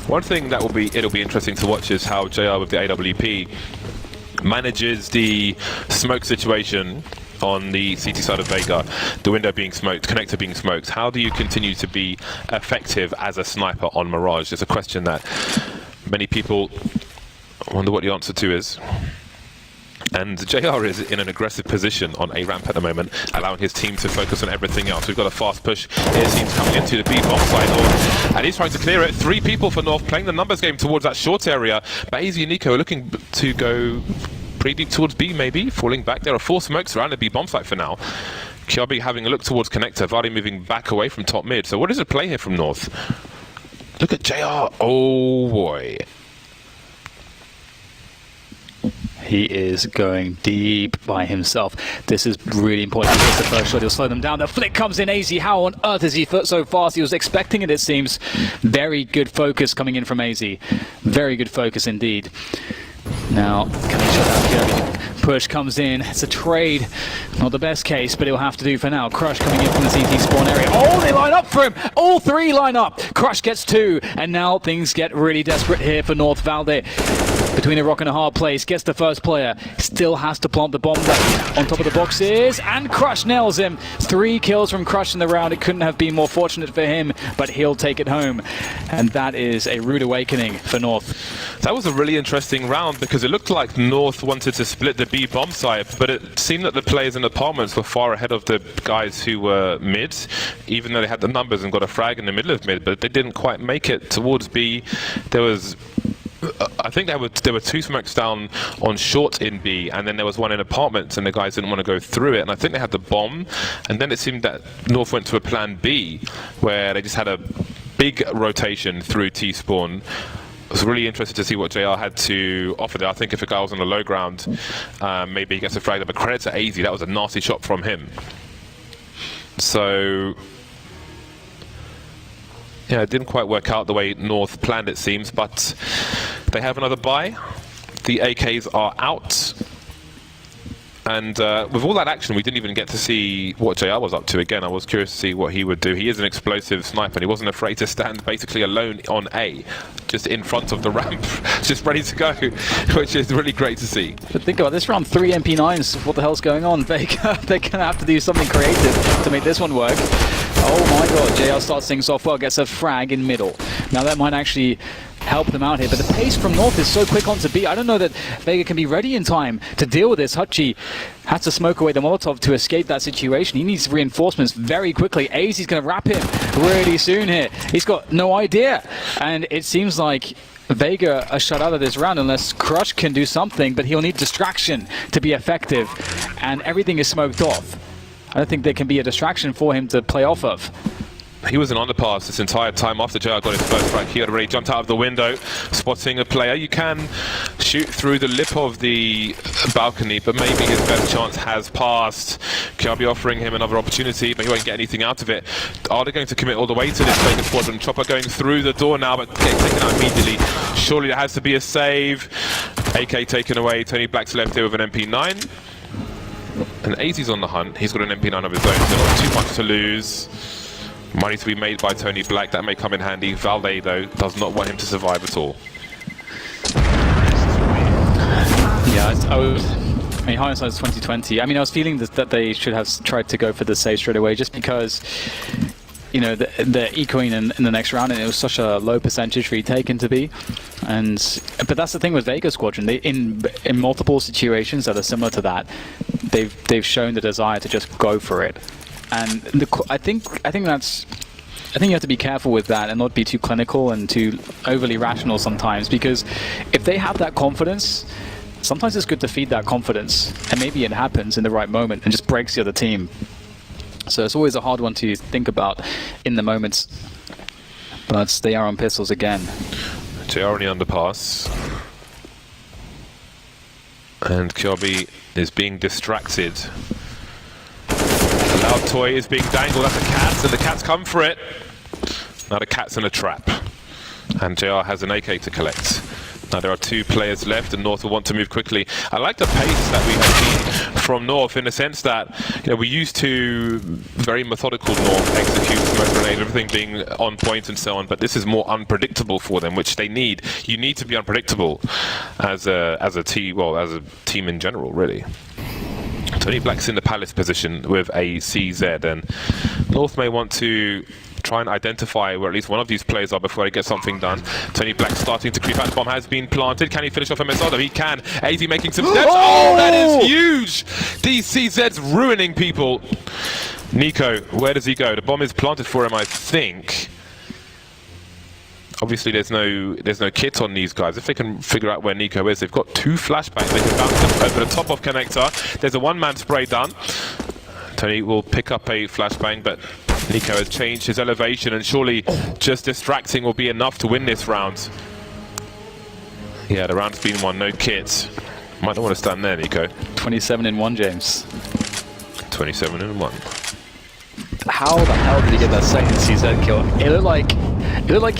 One thing that it'll be interesting to watch is how JR with the AWP manages the smoke situation on the CT side of Vega, the window being smoked, connector being smoked. How do you continue to be effective as a sniper on Mirage? It's a question that many people wonder what the answer to is. And JR is in an aggressive position on A ramp at the moment, allowing his team to focus on everything else. We've got a fast push. Here seems coming into the B bomb side, and he's trying to clear it. 3 people for North playing the numbers game towards that short area. But AZ and Nico are looking to go pretty deep towards B, maybe falling back. There are 4 smokes around the B bomb site for now. Kiabi having a look towards connector. Vardy moving back away from top mid. So what is the play here from North? Look at JR. Oh boy. He is going deep by himself. This is really important. He gets the first shot, he'll slow them down. The flick comes in. AZ, how on earth is he so fast? He was expecting it seems. Very good focus coming in from AZ. Very good focus indeed. Now, can he shut down Kirby? Push comes in. It's a trade. Not the best case, but it'll have to do for now. Crush coming in from the CT spawn area. Oh, they line up for him. All 3 line up. Crush gets 2. And now things get really desperate here for North. Valde between a rock and a hard place. Gets the first player. Still has to plant the bomb on top of the boxes. And Crush nails him. 3 kills from Crush in the round. It couldn't have been more fortunate for him, but he'll take it home. And that is a rude awakening for North. That was a really interesting round because it looked like North wanted to split the B bomb site, but it seemed that the players in the apartments were far ahead of the guys who were mid, even though they had the numbers and got a frag in the middle of mid, but they didn't quite make it towards B. There was, I think there were 2 smokes down on short in B, and then there was one in apartments, and the guys didn't want to go through it, and I think they had the bomb, and then it seemed that North went to a plan B, where they just had a big rotation through T-spawn. I was really interested to see what JR had to offer there. I think if a guy was on the low ground, maybe he gets a frag. But credit to AZ, that was a nasty shot from him. So, yeah, it didn't quite work out the way North planned, it seems. But they have another buy. The AKs are out. And with all that action, we didn't even get to see what JR was up to. Again, I was curious to see what he would do. He is an explosive sniper, and he wasn't afraid to stand basically alone on A, just in front of the ramp, just ready to go, which is really great to see. But think about this round, 3 MP9s. What the hell's going on? Vega, they're going to have to do something creative to make this one work. Oh my god, JR starts things off well, gets a frag in middle. Now that might actually help them out here, but the pace from North is so quick onto B. I don't know that Vega can be ready in time to deal with this. Hutchie has to smoke away the Molotov to escape that situation. He needs reinforcements very quickly. AZ's going to wrap him really soon here. He's got no idea, and it seems like Vega are shut out of this round unless Crush can do something, but he'll need distraction to be effective, and everything is smoked off. I don't think there can be a distraction for him to play off of. He was an underpass this entire time after JR got his first frag. He had already jumped out of the window, spotting a player. You can shoot through the lip of the balcony, but maybe his best chance has passed. Kiabi offering him another opportunity, but he won't get anything out of it. Are they going to commit all the way to this Vega Squadron? Chopper going through the door now, but getting taken out immediately. Surely there has to be a save. AK taken away. Tony Black's left here with an MP9. And AZ's on the hunt. He's got an MP9 of his own, so not too much to lose. Money to be made by Tony Black, that may come in handy. Valde, though, does not want him to survive at all. Yeah, I mean, hindsight's 2020. I mean, I was feeling that they should have tried to go for the save straight away, just because, you know, they're ecoing in the next round, and it was such a low percentage retaken to be. But that's the thing with Vega Squadron. They in multiple situations that are similar to that, they've shown the desire to just go for it. And I think you have to be careful with that and not be too clinical and too overly rational sometimes, because if they have that confidence, sometimes it's good to feed that confidence, and maybe it happens in the right moment and just breaks the other team. So it's always a hard one to think about in the moments. But they are on pistols again. JR on the underpass. And Kiabi is being distracted. The loud toy is being dangled at the cats, and the cats come for it. Now the cat's in a trap. And JR has an AK to collect. Now there are 2 players left, and North will want to move quickly. I like the pace that we have seen from North in the sense that, you know, we used to very methodical North execute smoke grenade, everything being on point and so on. But this is more unpredictable for them, which they need. You need to be unpredictable as a team in general, really. Tony Black's in the Palace position with a CZ, and North may want to try and identify where at least one of these players are before they get something done. Tony Black starting to creep out. The bomb has been planted. Can he finish off a missile? He can. AZ making some steps. Oh, that is huge! These CZs ruining people. Nico, where does he go? The bomb is planted for him, I think. Obviously, there's no kit on these guys. If they can figure out where Nico is, they've got 2 flashbangs. They can bounce them over the top of connector. There's a 1-man spray done. Tony will pick up a flashbang, but Nico has changed his elevation, and surely just distracting will be enough to win this round. Yeah, the round's been won. No kit. Might not want to stand there, Nico. 27 in 1, James. 27 in 1. How the hell did he get that second CZ kill? It looked like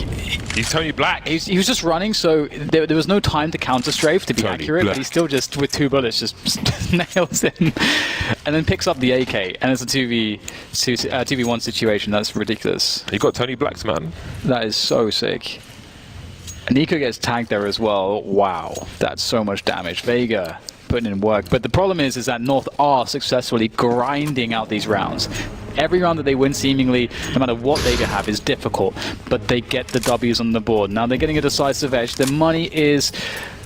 he's Tony Black. He was just running, so there was no time to counter strafe to be Tony accurate, Black. but he still just, with 2 bullets, just nails him. And then picks up the AK, and it's a 2v1 situation. That's ridiculous. You got Tony Black's man. That is so sick. Nico gets tagged there as well. Wow, that's so much damage. Vega putting in work. But the problem is that North are successfully grinding out these rounds. Every round that they win, seemingly, no matter what Vega have, is difficult, but they get the W's on the board. Now they're getting a decisive edge. The money is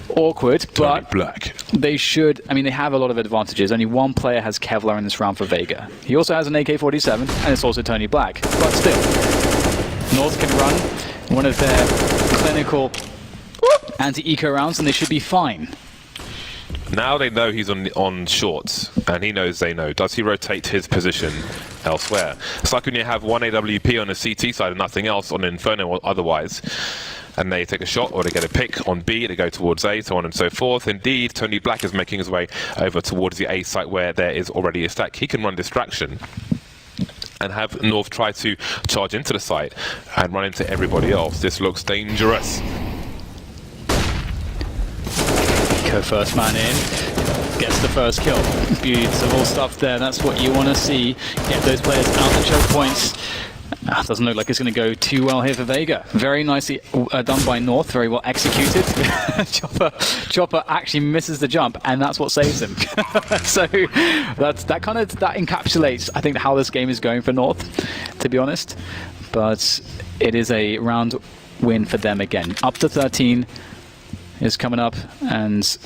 awkward, but Black. they should. I mean, they have a lot of advantages. Only 1 player has Kevlar in this round for Vega. He also has an AK-47, and it's also Tony Black. But still, North can run one of their clinical anti-eco rounds, and they should be fine. Now they know he's on shorts, and he knows they know. Does he rotate his position elsewhere? It's like when you have 1 AWP on the CT side and nothing else on Inferno or otherwise, and they take a shot or they get a pick on B, they go towards A, so on and so forth. Indeed, Tony Black is making his way over towards the A site where there is already a stack. He can run distraction and have North try to charge into the site and run into everybody else. This looks dangerous. First man in, gets the first kill. Beautiful stuff there. That's what you want to see. Get those players out the choke points. Doesn't look like it's going to go too well here for Vega. Very nicely done by North. Very well executed. Chopper actually misses the jump, and that's what saves him. So that encapsulates, I think, how this game is going for North, to be honest. But it is a round win for them again. Up to 13. Is coming up, and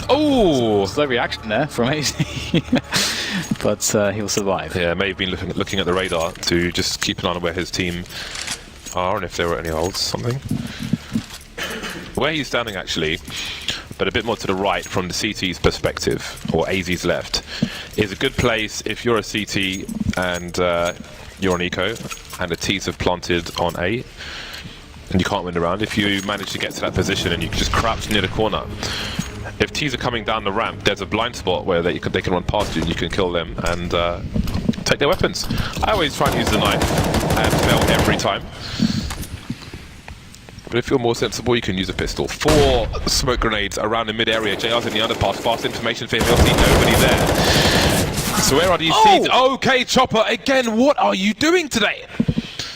oh, slow reaction there from AZ, but he'll survive. Yeah, may have been looking at the radar to just keep an eye on where his team are and if there were any holds, something. Where he's standing, actually, but a bit more to the right from the CT's perspective, or AZ's left, is a good place if you're a CT and you're on eco, and the T's have planted on A. And you can't win the round. If you manage to get to that position and you just crouch near the corner, if T's are coming down the ramp, there's a blind spot where they can run past you and you can kill them and take their weapons. I always try and use the knife and fail every time. But if you're more sensible, you can use a pistol. 4 smoke grenades around the mid-area. JR's in the underpass. Fast information for him. He'll see nobody there. So where are these seeds? Okay, Chopper, again, what are you doing today?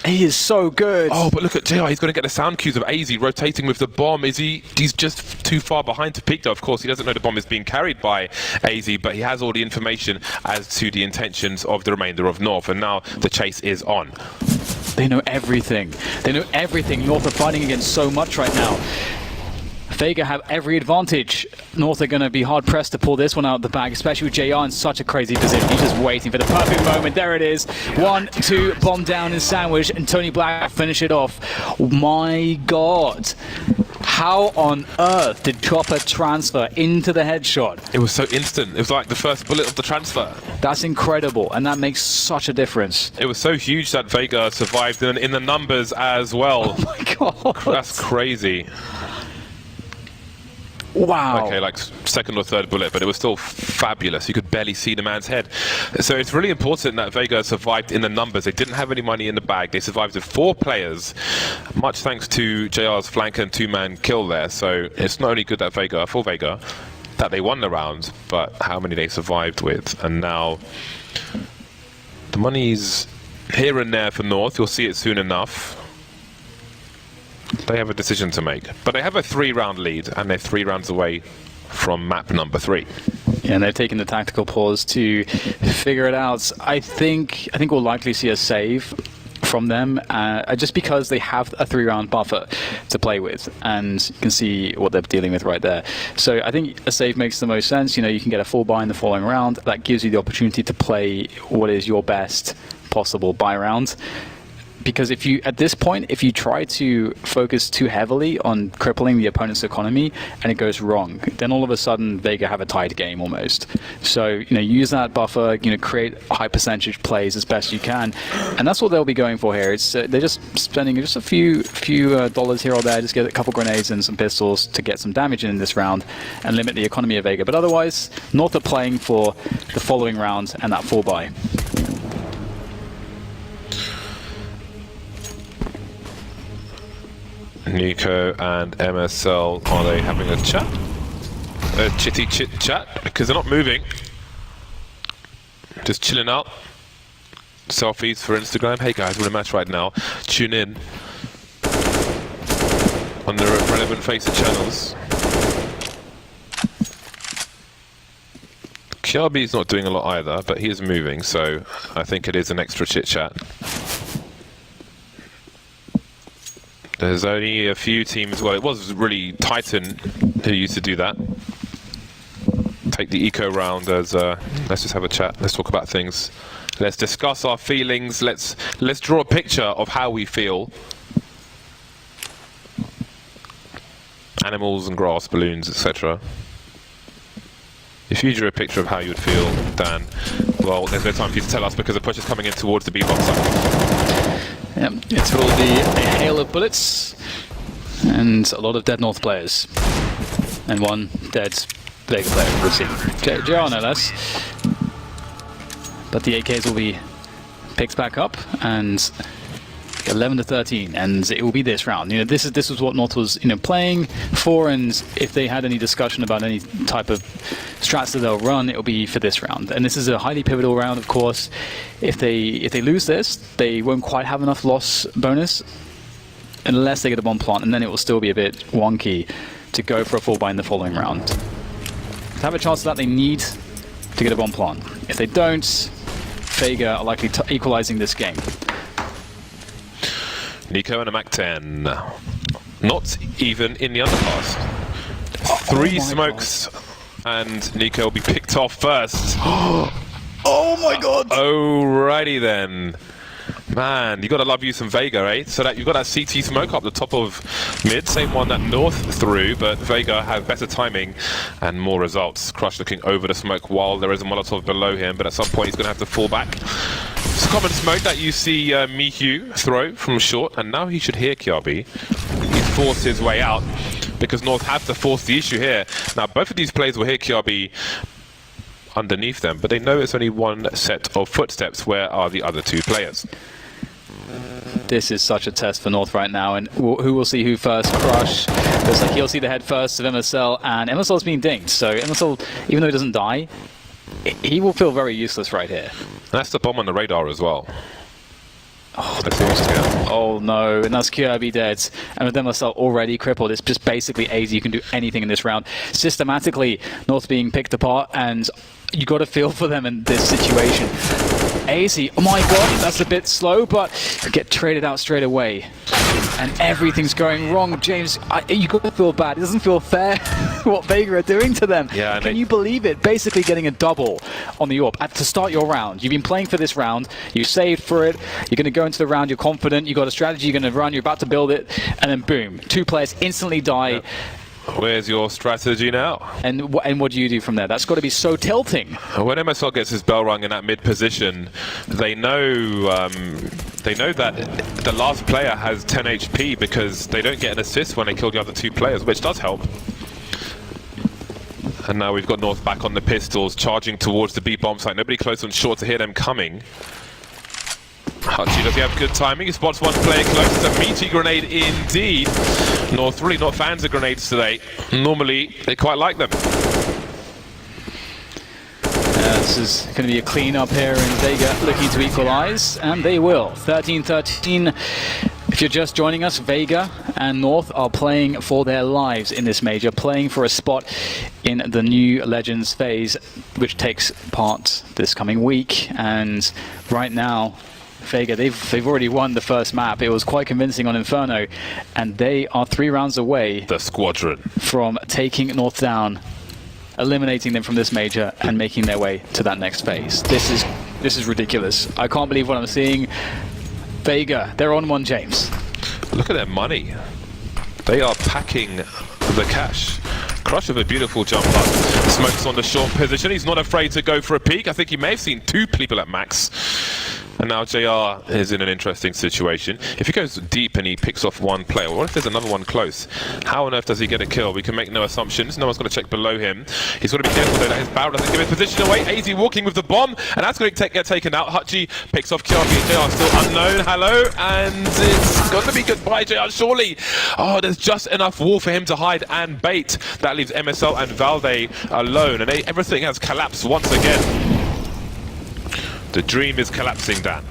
He is so good. Oh, but look at JR. He's going to get the sound cues of AZ rotating with the bomb. He's just too far behind to peek, though. Of course, he doesn't know the bomb is being carried by AZ, but he has all the information as to the intentions of the remainder of North, and now the chase is on. They know everything. They know everything. North are fighting against so much right now. Vega have every advantage. North are going to be hard-pressed to pull this one out of the bag, especially with JR in such a crazy position. He's just waiting for the perfect moment. There it is. 1, 2, bomb down and sandwich, and Tony Black finish it off. My God. How on earth did Chopper transfer into the headshot? It was so instant. It was like the first bullet of the transfer. That's incredible, and that makes such a difference. It was so huge that Vega survived in the numbers as well. Oh my God. That's crazy. Wow. Okay, like second or third bullet, but it was still fabulous. You could barely see the man's head. So it's really important that Vega survived in the numbers. They didn't have any money in the bag. They survived with 4 players, much thanks to JR's flank and 2-man kill there. So it's not only good that Vega, that they won the round, but how many they survived with. And now the money's here and there for North. You'll see it soon enough. They have a decision to make, but they have a 3-round lead, and they're 3 rounds away from map number 3. Yeah, and they've taken the tactical pause to figure it out. I think we'll likely see a save from them, just because they have a 3-round buffer to play with, and you can see what they're dealing with right there. So I think a save makes the most sense. You know, you can get a full buy in the following round. That gives you the opportunity to play what is your best possible buy round. Because if you, at this point, if you try to focus too heavily on crippling the opponent's economy and it goes wrong, then all of a sudden Vega have a tied game almost. So, you know, use that buffer, you know, create high percentage plays as best you can, and that's what they'll be going for here. It's they're just spending just a few dollars here or there, just get a couple grenades and some pistols to get some damage in this round and limit the economy of Vega. But otherwise, North are playing for the following round and that full buy. Nico and MSL, are they having a chat? A chitty chit chat? Because they're not moving. Just chilling out. Selfies for Instagram. Hey guys, we're in a match right now. Tune in on the relevant FACEIT channels. Kiabi's not doing a lot either, but he is moving, so I think it is an extra chit chat. There's only a few teams, well, it was really Titan who used to do that. Take the eco round as, let's just have a chat, let's talk about things. Let's discuss our feelings, let's draw a picture of how we feel. Animals and grass, balloons, etc. If you drew a picture of how you would feel, Dan, well, there's no time for you to tell us because the push is coming in towards the B box side. Yep, it will be a hail of bullets and a lot of dead North players. And one dead Vega player, we'll see. JR no less. But the AKs will be picked back up, and 11-13, and it will be this round. You know, this is what North was, you know, playing for, and if they had any discussion about any type of strats that they'll run, it will be for this round. And this is a highly pivotal round, of course. If they lose this, they won't quite have enough loss bonus unless they get a bomb plant, and then it will still be a bit wonky to go for a full buy in the following round. To have a chance of that, they need to get a bomb plant. If they don't, Vega are likely equalizing this game. Nico and a MAC-10. Not even in the underpass. 3 smokes, and Nico will be picked off first. Oh my god! Alrighty then. Man, you gotta love you some Vega, eh? So that you've got that CT smoke up the top of mid, same one that North threw, but Vega have better timing and more results. Crush looking over the smoke while there is a Molotov below him, but at some point he's gonna have to fall back. It's a common smoke that you see Mihu throw from short, and now he should hear Kiabi. He's forced his way out because North have to force the issue here. Now both of these players will hear Kiabi underneath them, but they know it's only one set of footsteps. Where are the other 2 players? This is such a test for North right now, and who will see who first? Crush. Looks like he'll see the head first of MSL, and MSL's being dinged, so MSL, even though he doesn't die, he will feel very useless right here. That's the bomb on the radar as well. Oh no, and that's Kiabi dead. And with MSL already crippled, it's just basically AZ. You can do anything in this round. Systematically, North being picked apart, and you got to feel for them in this situation. AZ, oh my god, that's a bit slow, but get traded out straight away. And everything's going wrong. James, you got to feel bad. It doesn't feel fair what Vega are doing to them. Yeah, can you believe it? Basically getting a double on the AWP to start your round. You've been playing for this round. You saved for it. You're going to go into the round. You're confident. You've got a strategy. You're going to run. You're about to build it. And then boom, 2 players instantly die. Yep. Where's your strategy now? And what do you do from there? That's got to be so tilting. When MSL gets his bell rung in that mid position, they know that the last player has 10 HP because they don't get an assist when they kill the other 2 players, which does help. And now we've got North back on the pistols, charging towards the B bomb site. Nobody close on short to hear them coming. Hutchie, does he have good timing? He spots one player close. It's a meaty grenade indeed. North really not fans of grenades today. Normally, they quite like them. This is going to be a clean-up here in Vega, looking to equalize, and they will. 13-13. If you're just joining us, Vega and North are playing for their lives in this major, playing for a spot in the new Legends phase, which takes part this coming week. And right now, Vega, they've already won the first map. It was quite convincing on Inferno, and they are 3 rounds away. The squadron From taking North down, eliminating them from this major, and making their way to that next phase. This is ridiculous. I can't believe what I'm seeing. Vega, they're on one, James. Look at their money. They are packing the cash. Crush with a beautiful jump up. Smokes on the short position. He's not afraid to go for a peek. I think he may have seen 2 people at max. And now JR is in an interesting situation. If he goes deep and he picks off one player, what if there's another one close? How on earth does he get a kill? We can make no assumptions. No one's going to check below him. He's got to be careful though that his barrel doesn't give his position away. AZ walking with the bomb, and that's going to get taken out. Hutchie picks off Kiaki, and JR still unknown. Hello, and it's going to be goodbye, JR, surely. Oh, there's just enough wall for him to hide and bait. That leaves MSL and Valde alone, and everything has collapsed once again. The dream is collapsing, Dan.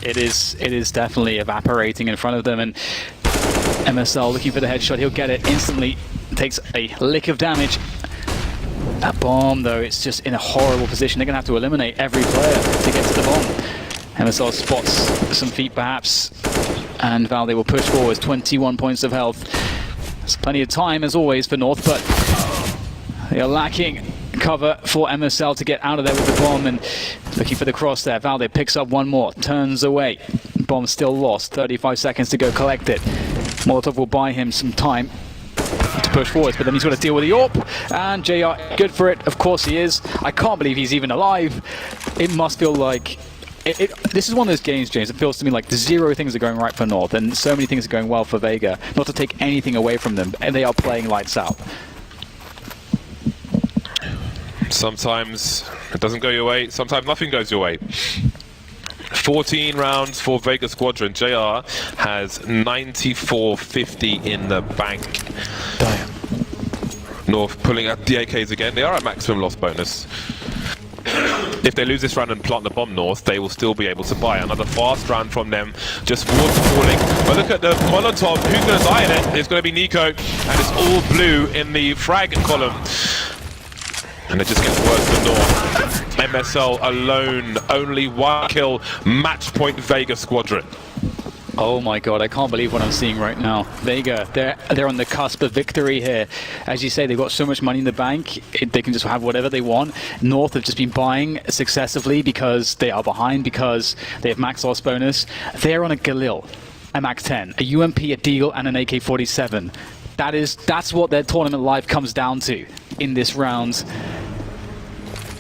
It is definitely evaporating in front of them, and MSL looking for the headshot. He'll get it instantly. Takes a lick of damage. That bomb, though, it's just in a horrible position. They're going to have to eliminate every player to get to the bomb. MSL spots some feet, perhaps, and Valde will push forward. 21 points of health. There's plenty of time, as always, for North, but they are lacking cover for MSL to get out of there with the bomb, and looking for the cross there. Valde picks up one more, turns away. Bomb still lost. 35 seconds to go collect it. Molotov will buy him some time to push forwards, but then he's got to deal with the AWP, and JR good for it. Of course he is. I can't believe he's even alive. It must feel like this is one of those games, James, it feels to me like 0 things are going right for North, and so many things are going well for Vega. Not to take anything away from them, and they are playing lights out. Sometimes it doesn't go your way, sometimes nothing goes your way. 14 rounds for Vega Squadron. JR has 94.50 in the bank. Damn. North pulling out the AKs again. They are at maximum loss bonus. If they lose this round and plant the bomb North, they will still be able to buy another fast round from them, just waterfalling. But look at the Molotov. Who's going to die in it? It's going to be Nico, and it's all blue in the frag column. And it just gets worse for North. MSL alone, only 1 kill, match point Vega Squadron. Oh my god, I can't believe what I'm seeing right now. Vega, they're on the cusp of victory here. As you say, they've got so much money in the bank, they can just have whatever they want. North have just been buying successively because they are behind, because they have max loss bonus. They're on a Galil, a Max 10, a UMP, a Deagle, and an AK-47. That's what their tournament life comes down to in this round.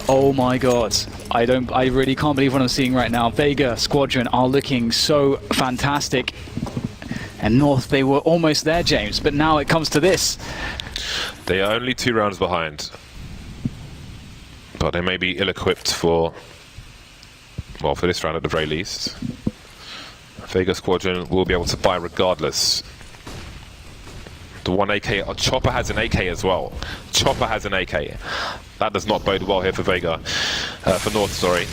Oh my god, I really can't believe what I'm seeing right now. Vega Squadron are looking so fantastic, and North, they were almost there, James, but now it comes to this. They are only 2 rounds behind, but they may be ill-equipped for this round at the very least. Vega Squadron will be able to buy regardless. The 1 AK, Chopper has an AK as well. Chopper has an AK. That does not bode well here for Vega, for North, sorry.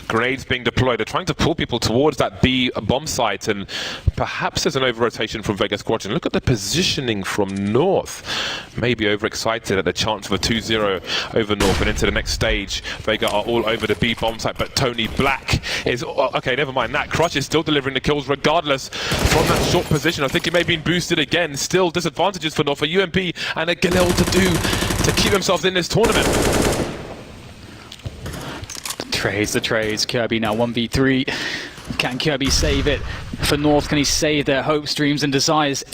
Grenades being deployed. They're trying to pull people towards that B bomb site, and perhaps there's an over-rotation from Vega Squadron. Look at the positioning from North. Maybe overexcited at the chance of a 2-0 over North and into the next stage. Vega are all over the B bomb site, but Tony Black is... Okay, never mind that. Crush is still delivering the kills regardless from that short position. I think he may have been boosted again. Still disadvantages for North, a UMP and a Galil to do to keep themselves in this tournament. The trades. Kirby now 1v3. Can Kirby save it for North? Can he save their hopes, dreams and desires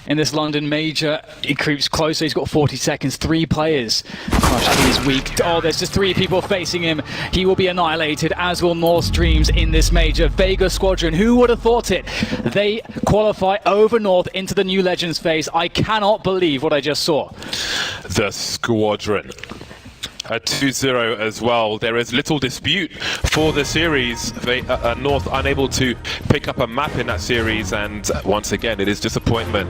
in this London major? He creeps closer. He's got 40 seconds. 3 players. Gosh, he's weak. Oh, there's just 3 people facing him. He will be annihilated, as will North's dreams in this major. Vega Squadron, who would have thought it? They qualify over North into the new Legends phase. I cannot believe what I just saw. The Squadron. A 2-0 as well. There is little dispute for the series. North unable to pick up a map in that series, and once again, it is disappointment.